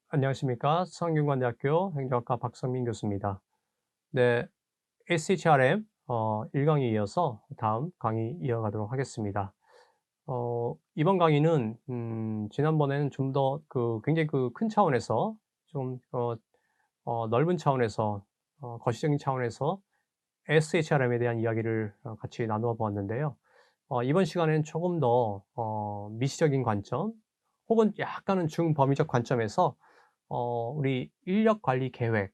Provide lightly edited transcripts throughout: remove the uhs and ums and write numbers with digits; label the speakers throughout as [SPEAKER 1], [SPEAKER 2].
[SPEAKER 1] 안녕하십니까. 성균관대학교 행정학과 박성민 교수입니다. 네, SHRM 1강에 이어서 다음 강의 이어가도록 하겠습니다. 이번 강의는 지난번에는 좀 더 굉장히 큰 차원에서 좀 넓은 차원에서 거시적인 차원에서 SHRM에 대한 이야기를 같이 나누어 보았는데요. 이번 시간에는 조금 더 미시적인 관점 혹은 약간은 중범위적 관점에서 우리 인력 관리 계획,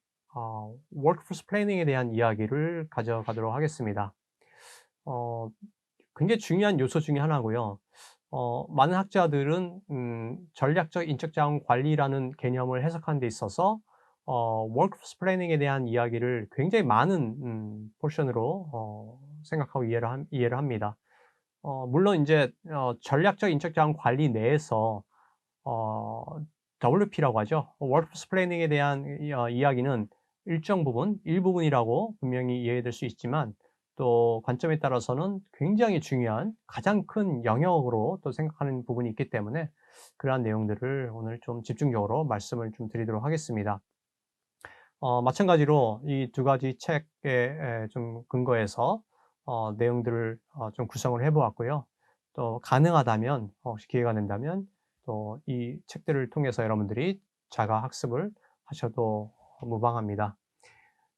[SPEAKER 1] workforce planning에 대한 이야기를 가져가도록 하겠습니다. 어, 굉장히 중요한 요소 중에 하나고요. 많은 학자들은 전략적 인적 자원 관리라는 개념을 해석하는 데 있어서 workforce planning에 대한 이야기를 굉장히 많은 포션으로 생각하고 이해를 합니다. 물론 인제 전략적 인적 자원 관리 내에서 어 WP라고 하죠. workforce planning에 대한 이야기는 일정 부분, 일부분이라고 분명히 이해될 수 있지만 또 관점에 따라서는 굉장히 중요한 가장 큰 영역으로 또 생각하는 부분이 있기 때문에 그러한 내용들을 오늘 좀 집중적으로 말씀을 좀 드리도록 하겠습니다. 마찬가지로 이 두 가지 책에 좀 근거해서 내용들을 좀 구성을 해 보았고요. 또 가능하다면 혹시 기회가 된다면 또 이 책들을 통해서 여러분들이 자가 학습을 하셔도 무방합니다.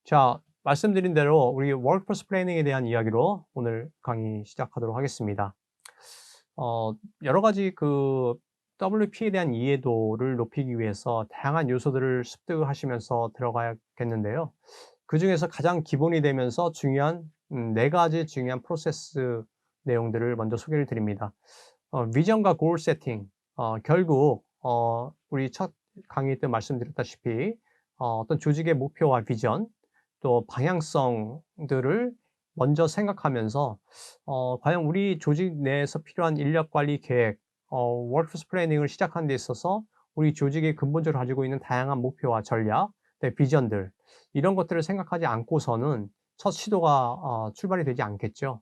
[SPEAKER 1] 자, 말씀드린 대로 우리 workforce planning에 대한 이야기로 오늘 강의 시작하도록 하겠습니다. 어 여러 가지 WP에 대한 이해도를 높이기 위해서 다양한 요소들을 습득하시면서 들어가야겠는데요. 그중에서 가장 기본이 되면서 중요한 4 가지 중요한 프로세스 내용들을 먼저 소개를 드립니다. 비전과 고al 세팅, 결국 우리 첫 강의 때 말씀드렸다시피 어떤 조직의 목표와 비전 또 방향성들을 먼저 생각하면서 과연 우리 조직 내에서 필요한 인력 관리 계획, workforce planning을 시작하는 데 있어서 우리 조직이 근본적으로 가지고 있는 다양한 목표와 전략, 네, 비전들 이런 것들을 생각하지 않고서는 첫 시도가 출발이 되지 않겠죠.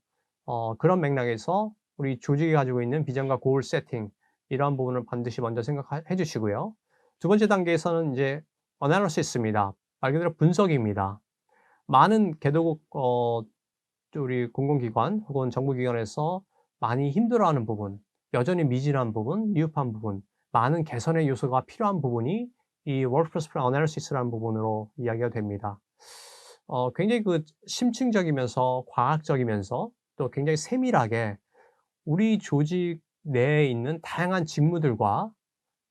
[SPEAKER 1] 그런 맥락에서 우리 조직이 가지고 있는 비전과 고al 세팅 이러한 부분을 반드시 먼저 생각해 주시고요. 두 번째 단계에서는 이제 analysis입니다. 말 그대로 분석입니다. 많은 개도국 또 우리 공공기관 혹은 정부기관에서 많이 힘들어하는 부분, 여전히 미진한 부분, 미흡한 부분, 많은 개선의 요소가 필요한 부분이 이 workforce analysis라는 부분으로 이야기가 됩니다. 굉장히 심층적이면서 과학적이면서 또 굉장히 세밀하게 우리 조직 내에 있는 다양한 직무들과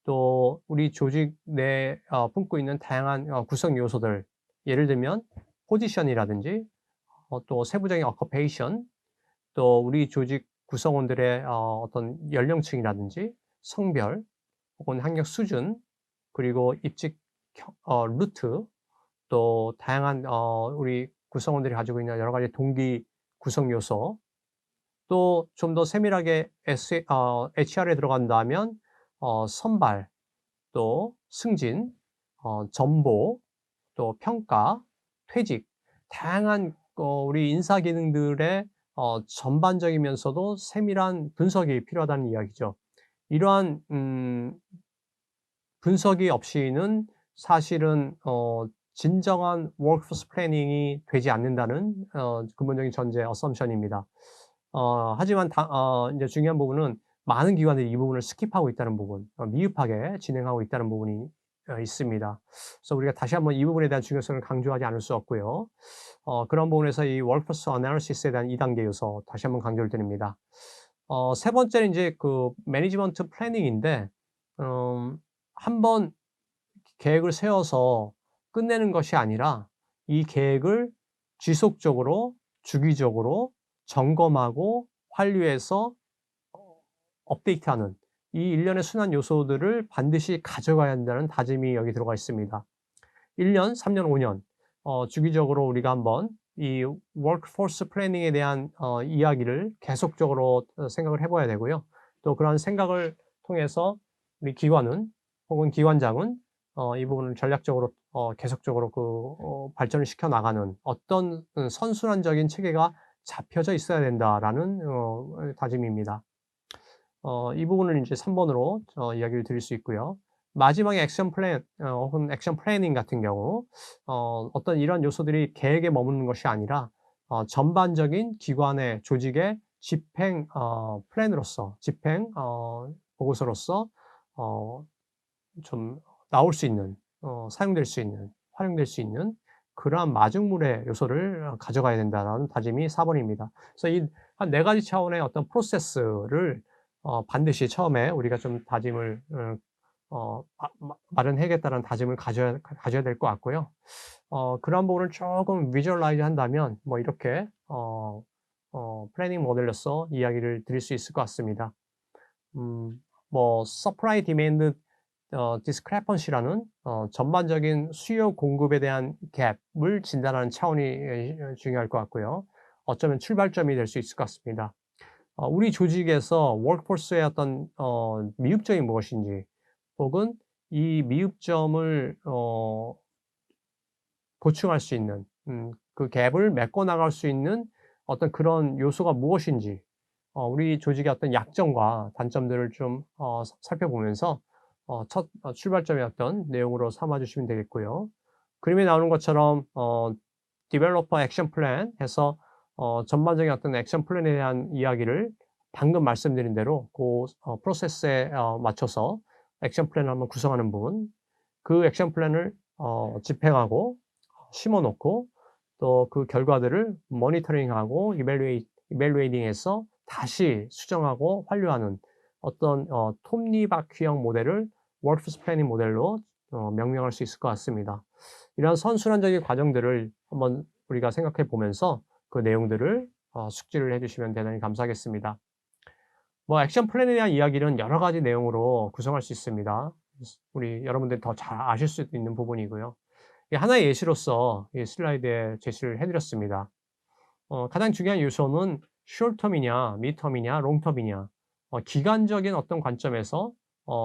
[SPEAKER 1] 또 우리 조직 내에 품고 있는 다양한 구성 요소들, 예를 들면 포지션이라든지 또 세부적인 occupation, 또 우리 조직 구성원들의 어떤 연령층이라든지 성별 혹은 학력 수준, 그리고 입직 루트, 또 다양한 우리 구성원들이 가지고 있는 여러 가지 동기 구성 요소, 또 좀 더 세밀하게 HR에 들어간다면 선발, 또 승진, 전보, 또 평가, 퇴직, 다양한 우리 인사 기능들의 전반적이면서도 세밀한 분석이 필요하다는 이야기죠. 이러한 분석이 없이는 사실은 진정한 workforce planning이 되지 않는다는 근본적인 전제 assumption입니다. 하지만 인제 중요한 부분은 많은 기관들이 이 부분을 스킵하고 있다는 부분, 미흡하게 진행하고 있다는 부분이 있습니다. 그래서 우리가 다시 한번 이 부분에 대한 중요성을 강조하지 않을 수 없고요. 그런 부분에서 이 workforce analysis에 대한 2 단계 요소 다시 한번 강조를 드립니다. 세 번째는 인제 management planning인데 한번 계획을 세워서 끝내는 것이 아니라 이 계획을 지속적으로 주기적으로 점검하고 환류해서 업데이트하는 이 일련의 순환 요소들을 반드시 가져가야 한다는 다짐이 여기 들어가 있습니다. 1 년, 3 년, 5년 주기적으로 우리가 한번 이 workforce planning에 대한 이야기를 계속적으로 생각을 해 봐야 되고요. 또 그러한 생각을 통해서 우리 기관은 혹은 기관장은 이 부분을 전략적으로 계속적으로 발전을 시켜 나가는 어떤 선순환적인 체계가 잡혀져 있어야 된다라는 다짐입니다. 이 부분을 인제 3 번으로 이야기를 드릴 수 있고요. 마지막에 액션 플랜 혹은 액션 플래닝 같은 경우 어떤 이런 요소들이 계획에 머무는 것이 아니라 전반적인 기관의 조직의 집행 플랜으로서 집행 보고서로서 어 좀 나올 수 있는 사용될 수 있는 활용될 수 있는 그러한 마중물의 요소를 가져가야 된다라는 다짐이 4 번입니다. 그래서 이 한 4 가지 차원의 어떤 프로세스를 반드시 처음에 우리가 좀 다짐을 마련해야겠다는 다짐을 가져야 될 것 같고요. 그런 부분을 쪼금 비주얼라이즈 한다면 뭐 이렇게 플래닝 모델로서 이야기를 드릴 수 있을 것 같습니다. 음 뭐 supply demand discrepancy라는 전반적인 수요 공급에 대한 갭을 진단하는 차원이 중요할 것 같고요. 어쩌면 출발점이 될 수 있을 것 같습니다. 우리 조직에서 워크포스의 어떤 미흡점이 무엇인지 혹은 이 미흡점을 보충할 수 있는 그 갭을 메꿔 나갈 수 있는 어떤 그런 요소가 무엇인지 우리 조직의 어떤 약점과 단점들을 좀 살펴보면서 첫 출발점의 어떤 내용으로 삼아 주시면 되겠고요. 그림에 나오는 것처럼 디벨로퍼 액션 플랜 해서 전반적인 어떤 액션 플랜에 대한 이야기를 방금 말씀드린 대로 고 프로세스에 맞춰서 액션 플랜을 한번 구성하는 부분, 그 액션 플랜을 집행하고 심어 놓고 또 그 결과들을 모니터링하고 이벨루에이팅해서 다시 수정하고 환류하는 어떤 톱니바퀴형 모델을 월크포스 플래닝 모델로 명명할 수 있을 것 같습니다. 이런 선순환적인 과정들을 한번 우리가 생각해 보면서 그 내용들을 숙지를 해 주시면 대단히 감사하겠습니다. 뭐 액션 플랜에 대한 이야기는 여러 가지 내용으로 구성할 수 있습니다. 우리 여러분들이 더 잘 아실 수도 있는 부분이고요. 이 하나의 예시로서 이 슬라이드에 제시를 해 드렸습니다. 가장 중요한 요소는 short term이냐 mid term이냐 long term이냐 기간적인 어떤 관점에서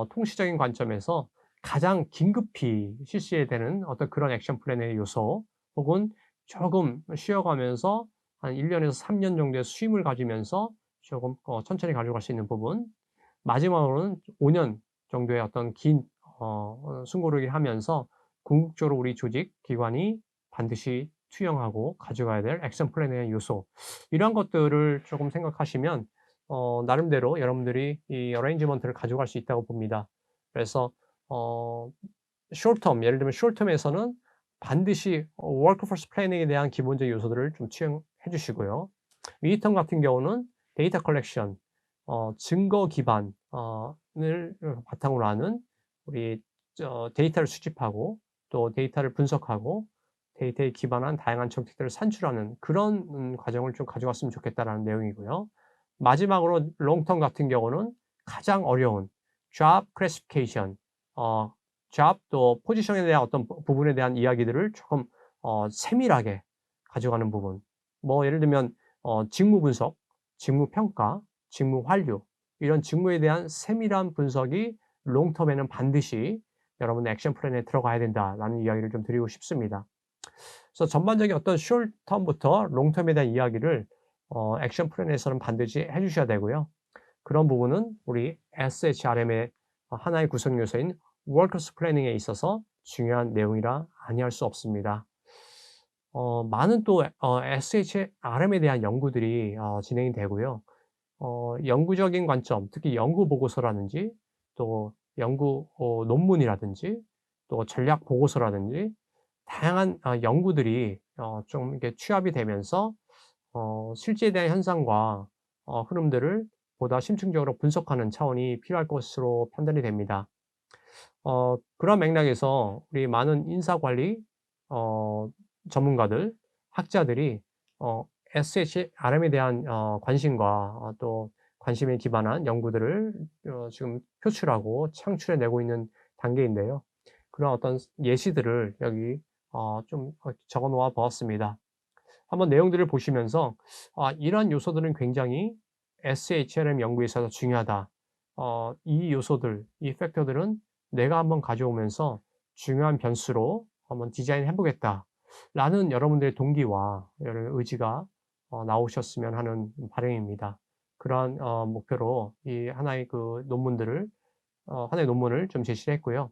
[SPEAKER 1] 통시적인 관점에서 가장 긴급히 실시해야 되는 어떤 그런 액션 플랜의 요소 혹은 조금 쉬어가면서 한 1 년에서 3년 정도의 쉼을 가지면서 조금 천천히 가져갈 수 있는 부분, 마지막으로는 5년 정도의 어떤 긴 숨고르기를 하면서 궁극적으로 우리 조직, 기관이 반드시 투영하고 가져가야 될 액션 플랜에 대한 요소, 이러한 것들을 조금 생각하시면 나름대로 여러분들이 이 어레인지먼트를 가져갈 수 있다고 봅니다. 그래서 어 short term, 예를 들면 short term에서는 반드시 workforce 플래닝에 대한 기본적 요소들을 좀 투영해 주시고요. mid term 같은 경우는 데이터 컬렉션 증거 기반 을 바탕으로 하는 우리 데이터를 수집하고 또 데이터를 분석하고 데이터에 기반한 다양한 정책들을 산출하는 그런 과정을 좀 가져갔으면 좋겠다라는 내용이고요. 마지막으로 롱텀 같은 경우는 가장 어려운 job classification job 또 포지션에 대한 어떤 부분에 대한 이야기들을 조금 세밀하게 가져가는 부분. 뭐 예를 들면 직무 분석, 직무 평가, 직무 환류, 이런 직무에 대한 세밀한 분석이 롱텀에는 반드시 여러분의 액션 플랜에 들어가야 된다라는 이야기를 좀 드리고 싶습니다. 그래서 전반적인 어떤 숏텀부터 롱텀에 대한 이야기를 액션 플랜에서는 반드시 해 주셔야 되고요. 그런 부분은 우리 SHRM의 하나의 구성 요소인 워커스 플래닝에 있어서 중요한 내용이라 아니할 수 없습니다. 많은 또 SHRM에 대한 연구들이 진행이 되고요. 연구적인 관점, 특히 연구 보고서라든지 또 연구 논문이라든지 또 전략 보고서라든지 다양한 연구들이 좀 이렇게 취합이 되면서 실제에 대한 현상과 흐름들을 보다 심층적으로 분석하는 차원이 필요할 것으로 판단이 됩니다. 그런 맥락에서 우리 많은 인사관리 어 전문가들, 학자들이 어 SHRM에 대한 관심과 또 관심에 기반한 연구들을 지금 표출하고 창출해 내고 있는 단계인데요. 그런 어떤 예시들을 여기 좀 적어 놓아 보았습니다. 한번 내용들을 보시면서 '아 이러한 요소들은 굉장히 SHRM 연구에 있어서 중요하다. 이 요소들, 이 팩터들은 내가 한번 가져오면서 중요한 변수로 한번 디자인해 보겠다.'라는 여러분들의 동기와 여러 의지가 나오셨으면 하는 바람입니다. 그러한 목표로 이 하나의 그 논문들을 하나의 논문을 좀 제시를 했고요.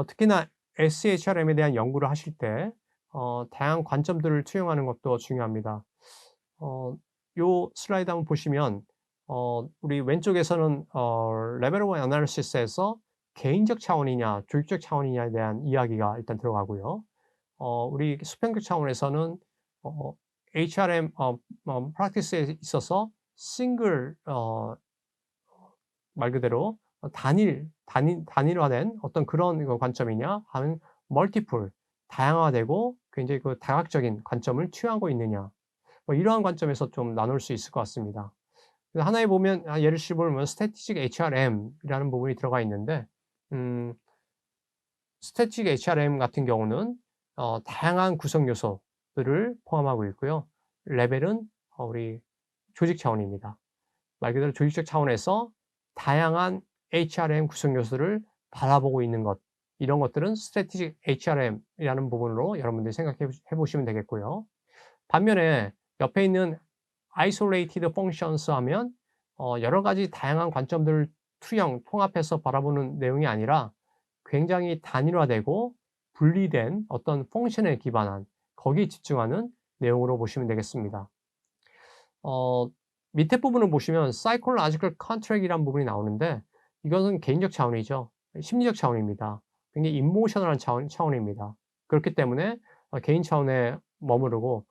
[SPEAKER 1] 특히나 SHRM에 대한 연구를 하실 때 다양한 관점들을 투영하는 것도 중요합니다. 어 요 슬라이드 한번 보시면 우리 왼쪽에서는 레벨 1 애널리시스에서 개인적 차원이냐 조직적 차원이냐에 대한 이야기가 일단 들어가고요. 우리 수평적 차원에서는 어 HRM 프랙티스에 있어서 싱글 말 그대로 단일화된 어떤 그런 관점이냐 하면 멀티플 다양화되고 굉장히 그 다각적인 관점을 취하고 있느냐 뭐 이러한 관점에서 좀 나눌 수 있을 것 같습니다. 그래서 하나에 보면 예를 들어 보면 스트래티직 HRM이라는 부분이 들어가 있는데 음 스태틱 HRM 같은 경우는 다양한 구성 요소들을 포함하고 있고요. 레벨은 우리 조직 차원입니다. 말 그대로 조직적 차원에서 다양한 HRM 구성 요소를 바라보고 있는 것, 이런 것들은 스트래티직 HRM이라는 부분으로 여러분들이 생각해 보시면 되겠고요. 반면에 옆에 있는 isolated functions 하면 여러 가지 다양한 관점들을 통합해서 바라보는 내용이 아니라 굉장히 단일화되고 분리된 어떤 펑션에 기반한 거기에 집중하는 내용으로 보시면 되겠습니다. 어 밑에 부분을 보시면 psychological contract이라는 부분이 나오는데 이것은 개인적 차원이죠. 심리적 차원입니다. 굉장히 이모셔널한 차원입니다. 그렇기 때문에 개인 차원에 머무르고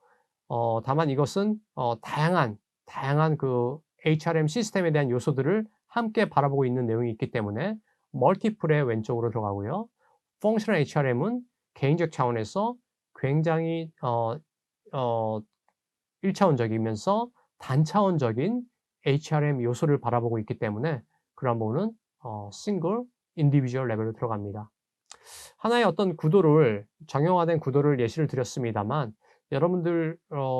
[SPEAKER 1] 다만 이것은 다양한 그 HRM 시스템에 대한 요소들을 함께 바라보고 있는 내용이 있기 때문에 멀티플의 왼쪽으로 들어가고요. 펑셔널 HRM은 개인적 차원에서 굉장히 어 1차원적이면서 단차원적인 HRM 요소를 바라보고 있기 때문에 그런 부분은 싱글 인디비주얼 레벨로 들어갑니다. 하나의 어떤 구도를 정형화된 구도를 예시를 드렸습니다만 여러분들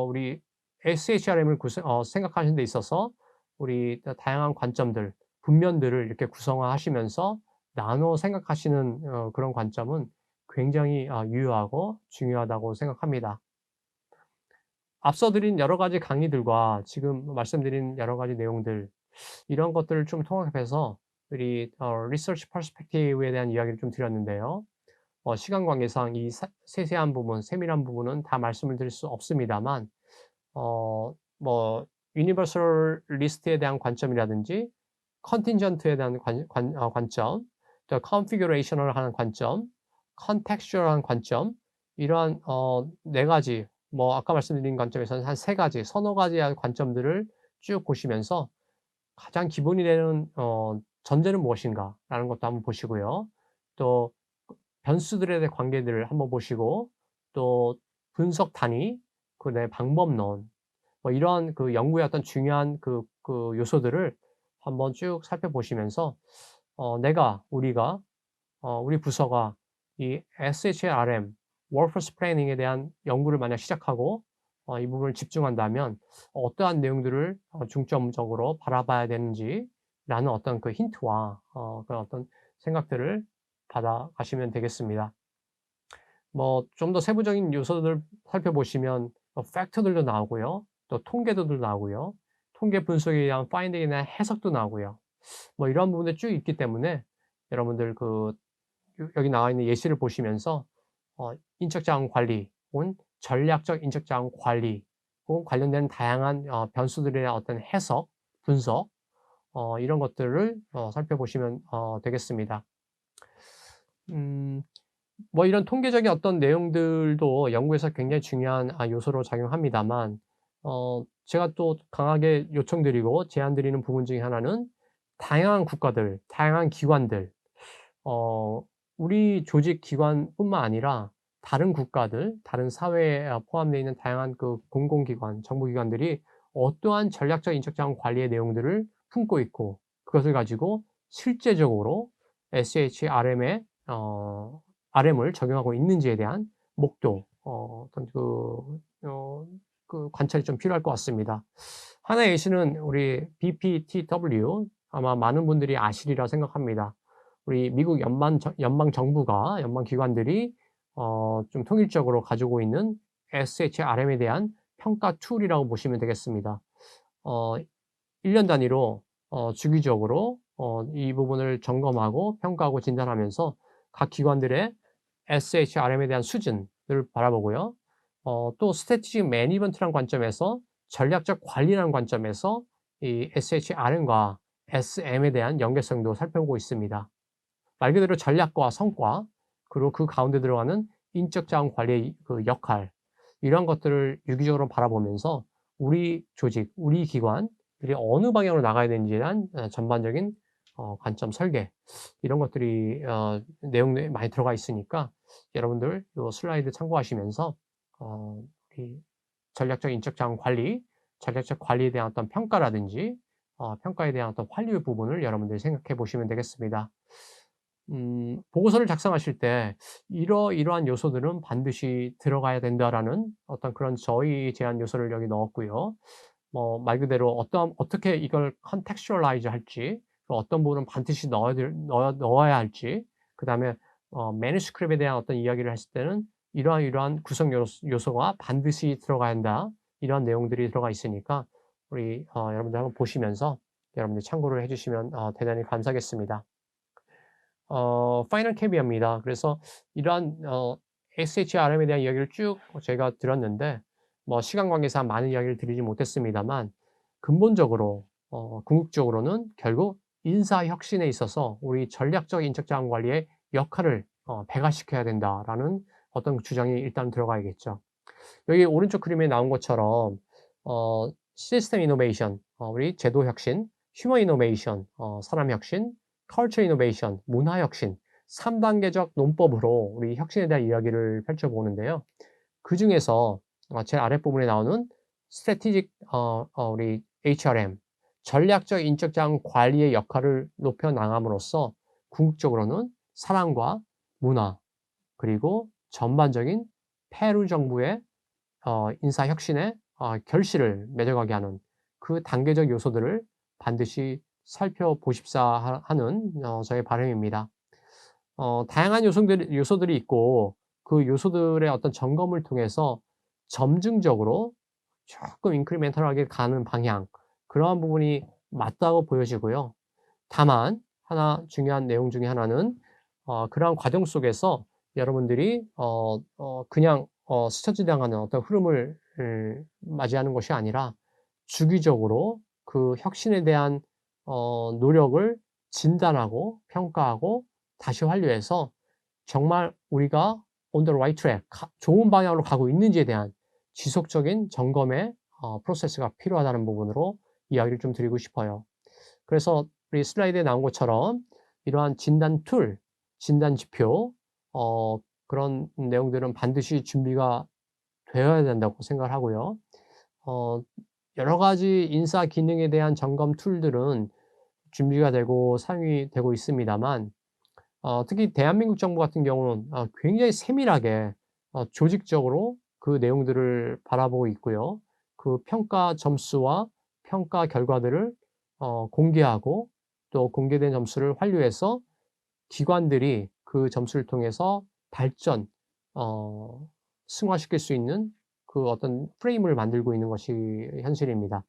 [SPEAKER 1] 우리 SHRM을 생각하시는 데 있어서 우리 다양한 관점들, 분면들을 이렇게 구성화하시면서 나눠 생각하시는 그런 관점은 굉장히 유효하고 중요하다고 생각합니다. 앞서 드린 여러 가지 강의들과 지금 말씀드린 여러 가지 내용들 이런 것들을 좀 통합해서 우리 리서치 퍼스펙티브에 대한 이야기를 좀 드렸는데요. 시간 관계상 이 세세한 부분, 세밀한 부분은 다 말씀을 드릴 수 없습니다만 뭐 유니버설 리스트에 대한 관점이라든지 컨틴전트에 대한 관점, 또 컨피규레이션을 하는 관점, 컨텍스추얼한 관점 이러한 네 가지 뭐 아까 말씀드린 관점에서는 한 세 가지, 서너 가지의 관점들을 쭉 보시면서 가장 기본이 되는 전제는 무엇인가라는 것도 한번 보시고요. 또 변수들에 대한 관계들을 한번 보시고 또 분석 단위, 그다음에 방법론 뭐 이러한 그 연구의 어떤 중요한 그 요소들을 한번 쭉 살펴보시면서 우리가 우리 부서가 이 SHRM Workforce Planning에 대한 연구를 만약 시작하고 이 부분을 집중한다면 어떠한 내용들을 중점적으로 바라봐야 되는지라는 어떤 그 힌트와 그런 어떤 생각들을 받아가시면 되겠습니다. 뭐 좀 더 세부적인 요소들 살펴보시면 팩터들도 나오고요. 또 통계들도 나오고요. 통계 분석에 의한 파인딩에 대한 해석도 나오고요. 뭐 이러한 부분들이 쭉 있기 때문에 여러분들 여기 나와 있는 예시를 보시면서 인적 자원 관리 혹은 전략적 인적 자원 관리 혹은 관련된 다양한 변수들에 대한 어떤 해석, 분석 이런 것들을 살펴보시면 되겠습니다. 뭐 이런 통계적인 어떤 내용들도 연구에서 굉장히 중요한 요소로 작용합니다만 제가 또 강하게 요청드리고 제안드리는 부분 중에 하나는 다양한 국가들, 다양한 기관들 우리 조직 기관뿐만 아니라 다른 국가들, 다른 사회에 포함되어 있는 다양한 그 공공기관, 정부기관들이 어떠한 전략적 인적 자원 관리의 내용들을 품고 있고 그것을 가지고 실제적으로 SHRM에 RM을 적용하고 있는지에 대한 목도 어떤 그 관찰이 좀 필요할 것 같습니다. 하나의 예시는 우리 BPTW 아마 많은 분들이 아시리라 생각합니다. 우리 미국 연방 정부가 연방 기관들이 좀 통일적으로 가지고 있는 SHRM에 대한 평가 툴이라고 보시면 되겠습니다. 어 1년 단위로 주기적으로 이 부분을 점검하고 평가하고 진단하면서 각 기관들의 SHRM에 대한 수준을 바라보고요. 또 스트래티직 매니지먼트라는 관점에서 전략적 관리라는 관점에서 이 SHRM과 SM에 대한 연계성도 살펴보고 있습니다. 말 그대로 전략과 성과, 그리고 그 가운데 들어가는 인적 자원 관리의 그 역할, 이러한 것들을 유기적으로 바라보면서 우리 조직, 우리 기관들이 어느 방향으로 나가야 되는지에 대한 전반적인 관점 설계, 이런 것들이 내용에 많이 들어가 있으니까 여러분들 요 슬라이드 참고하시면서 이 전략적 인적 자원 관리, 전략적 관리에 대한 어떤 평가라든지 평가에 대한 어떤 환류 부분을 여러분들이 생각해 보시면 되겠습니다. 보고서를 작성하실 때 이러이러한 요소들은 반드시 들어가야 된다라는 어떤 그런 저의 제안 요소를 여기 넣었고요. 뭐 말 그대로 어떻게 이걸 contextualize 할지, 또 어떤 부분은 반드시 넣어야 할지, 그다음에 manuscript에 대한 어떤 이야기를 했을 때는 이러한 구성 요소가 반드시 들어가야 한다. 이러한 내용들이 들어가 있으니까 우리 여러분들 한번 보시면서 여러분들 참고를 해 주시면 대단히 감사하겠습니다. 파이널 캡이어입니다. 그래서 이러한 SHRM에 대한 이야기를 쭉 제가 들었는데 뭐 시간 관계상 많은 이야기를 드리지 못했습니다만 근본적으로 궁극적으로는 결국 인사 혁신에 있어서 우리 전략적 인적 자원 관리의 역할을 배가시켜야 된다라는 어떤 주장이 일단 들어가야겠죠. 여기 오른쪽 그림에 나온 것처럼 시스템 이노베이션, 우리 제도 혁신, 휴먼 이노베이션, 사람 혁신, 컬처 이노베이션, 문화 혁신, 3단계적 논법으로 우리 혁신에 대한 이야기를 펼쳐보는데요. 그중에서 제일 아랫부분에 나오는 스트래티직 우리 HRM, 전략적 인적 자원 관리의 역할을 높여 나감으로써 궁극적으로는 사람과 문화, 그리고 전반적인 페루 정부의 인사 혁신에 결실을 맺어가게 하는 그 단계적 요소들을 반드시 살펴보십사 하는 저의 바람입니다. 다양한 요소들이 있고 그 요소들의 어떤 점검을 통해서 점증적으로 조금 인크리멘털하게 가는 방향, 그러한 부분이 맞다고 보여지고요. 다만 하나 중요한 내용 중에 하나는 그러한 과정 속에서 여러분들이 그냥 스쳐지나가는 어떤 흐름을 맞이하는 것이 아니라 주기적으로 그 혁신에 대한 노력을 진단하고 평가하고 다시 환류해서 정말 우리가 on the right track, 좋은 방향으로 가고 있는지에 대한 지속적인 점검의 프로세스가 필요하다는 부분으로 이야기를 좀 드리고 싶어요. 그래서 우리 슬라이드에 나온 것처럼 이러한 진단 툴, 진단 지표, 그런 내용들은 반드시 준비가 되어야 된다고 생각을 하고요. 여러 가지 인사 기능에 대한 점검 툴들은 준비가 되고 사용이 되고 있습니다만, 특히 대한민국 정부 같은 경우는 굉장히 세밀하게 조직적으로 그 내용들을 바라보고 있고요. 그 평가 점수와 평가 결과들을 공개하고 또 공개된 점수를 환류해서 기관들이 그 점수를 통해서 발전, 승화시킬 수 있는 그 어떤 프레임을 만들고 있는 것이 현실입니다.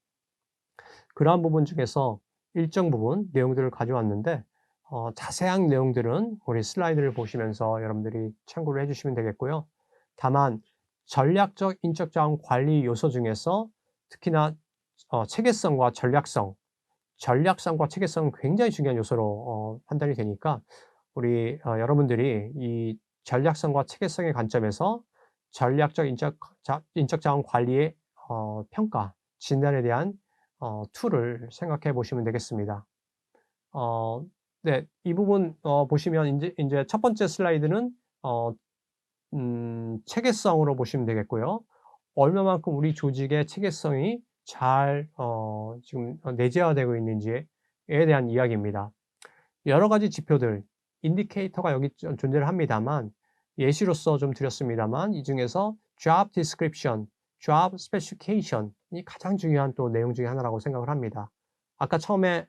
[SPEAKER 1] 그러한 부분 중에서 일정 부분 내용들을 가져왔는데 자세한 내용들은 우리 슬라이드를 보시면서 여러분들이 참고를 해 주시면 되겠고요. 다만 전략적 인적 자원 관리 요소 중에서 특히나 체계성과 전략성과 체계성은 굉장히 중요한 요소로 판단이 되니까 우리 여러분들이 이 전략성과 체계성의 관점에서 전략적 인적 자원 관리의 평가, 진단에 대한 툴을 생각해 보시면 되겠습니다. 네, 이 부분 보시면 인제 첫 번째 슬라이드는 체계성으로 보시면 되겠고요. 얼마만큼 우리 조직의 체계성이 잘 지금 내재화되고 있는지에 대한 이야기입니다. 여러 가지 지표들, 인디케이터가 여기 존재를 합니다만 예시로서 좀 드렸습니다만 이 중에서 job description, job specification이 가장 중요한 또 내용 중에 하나라고 생각을 합니다. 아까 처음에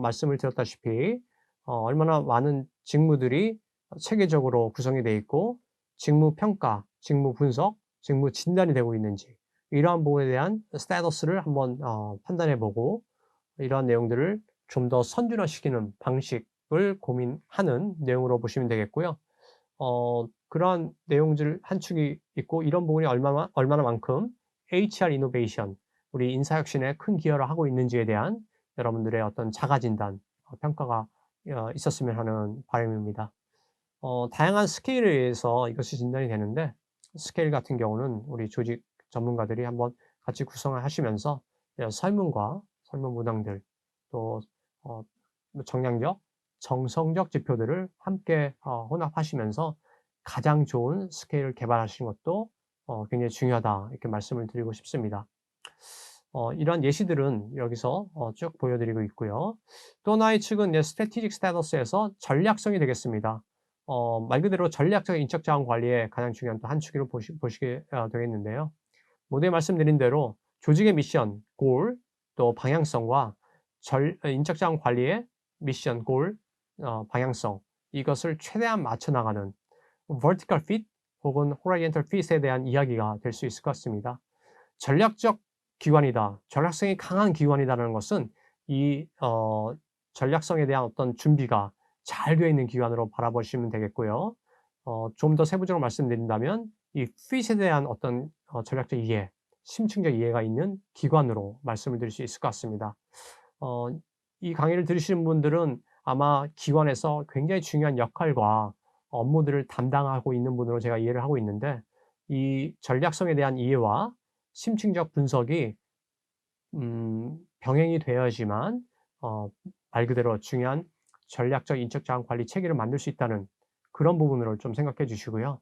[SPEAKER 1] 말씀을 드렸다시피 얼마나 많은 직무들이 체계적으로 구성이 되어 있고 직무 평가, 직무 분석, 직무 진단이 되고 있는지 이러한 부분에 대한 스테이터스를 한번 판단해 보고 이러한 내용들을 좀 더 선준화시키는 방식을 고민하는 내용으로 보시면 되겠고요. 그러한 내용들 한 축이 있고 이런 부분이 얼마나만큼 HR 이노베이션, 우리 인사혁신에 큰 기여를 하고 있는지에 대한 여러분들의 어떤 자가 진단, 평가가 있었으면 하는 바람입니다. 다양한 스케일에 의해서 이것이 진단이 되는데 스케일 같은 경우는 우리 조직 전문가들이 한번 같이 구성을 하시면서 설문과 설문 문항들 또 어 정량적, 정성적 지표들을 함께 혼합하시면서 가장 좋은 스케일을 개발하시는 것도 굉장히 중요하다 이렇게 말씀을 드리고 싶습니다. 이러한 예시들은 여기서 쭉 보여드리고 있고요. 또 하나의 측은 strategic status에서 전략성이 되겠습니다. 말 그대로 전략적 인적 자원 관리의 가장 중요한 또 한 축으로 보시게 되겠는데요. 모두에 말씀드린 대로 조직의 미션, 골, 또 방향성과 인적 자원 관리의 미션, 골, 방향성 이것을 최대한 맞춰 나가는 vertical fit 혹은 horizontal fit에 대한 이야기가 될 수 있을 것 같습니다. 전략적 기관이다, 전략성이 강한 기관이다라는 것은 이 전략성에 대한 어떤 준비가 잘 되어 있는 기관으로 바라보시면 되겠고요. 좀 더 세부적으로 말씀드린다면 이 fit에 대한 어떤 전략적 이해, 심층적 이해가 있는 기관으로 말씀을 드릴 수 있을 것 같습니다. 어 이 강의를 들으시는 분들은 아마 기관에서 굉장히 중요한 역할과 업무들을 담당하고 있는 분으로 제가 이해를 하고 있는데 이 전략성에 대한 이해와 심층적 분석이 병행이 되어야지만 어 말 그대로 중요한 전략적 인적 자원 관리 체계를 만들 수 있다는 그런 부분으로 좀 생각해 주시고요.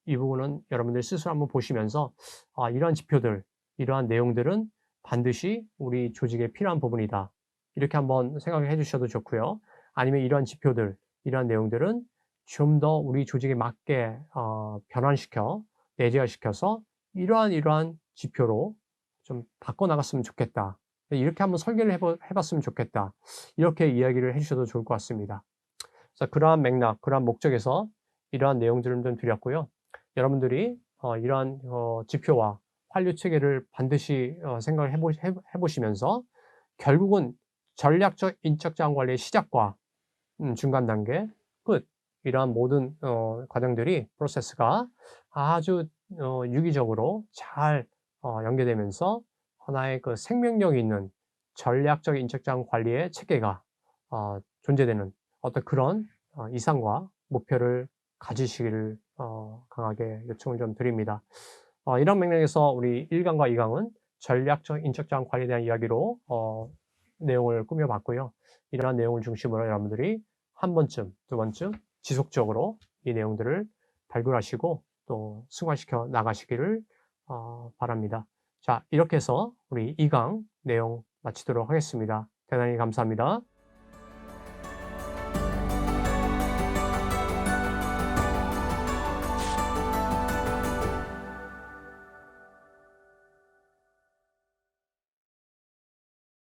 [SPEAKER 1] 이 부분은 여러분들 스스로 한번 보시면서 '아 이러한 지표들, 이러한 내용들은 반드시 우리 조직에 필요한 부분이다.' 이렇게 한번 생각을 해 주셔도 좋고요. 아니면 이러한 지표들, 이러한 내용들은 좀 더 우리 조직에 맞게 변환시켜 내재화시켜서 이러한 지표로 좀 바꿔 나갔으면 좋겠다. 이렇게 한번 설계를 해 봤으면 좋겠다. 이렇게 이야기를 해 주셔도 좋을 것 같습니다. 그래서 그러한 맥락, 그러한 목적에서 이러한 내용들을 좀 드렸고요. 여러분들이 이러한 지표와 환류 체계를 반드시 생각을 해 보시면서 결국은 전략적 인적 자원 관리의 시작과 중간 단계, 끝 이러한 모든 과정들이 프로세스가 아주 유기적으로 잘 연계되면서 하나의 그 생명력 있는 전략적 인적 자원 관리의 체계가 존재되는 어떤 그런 이상과 목표를 가지시기를 강하게 요청을 좀 드립니다. 이런 맥락에서 우리 1 강과 2 강은 전략적 인적 자원 관리에 대한 이야기로 내용을 꾸며 봤고요. 이러한 내용을 중심으로 여러분들이 한 번쯤, 두 번쯤 지속적으로 이 내용들을 발굴하시고 또 승화시켜 나가시기를 바랍니다. 자, 이렇게 해서 우리 2강 내용 마치도록 하겠습니다. 대단히 감사합니다.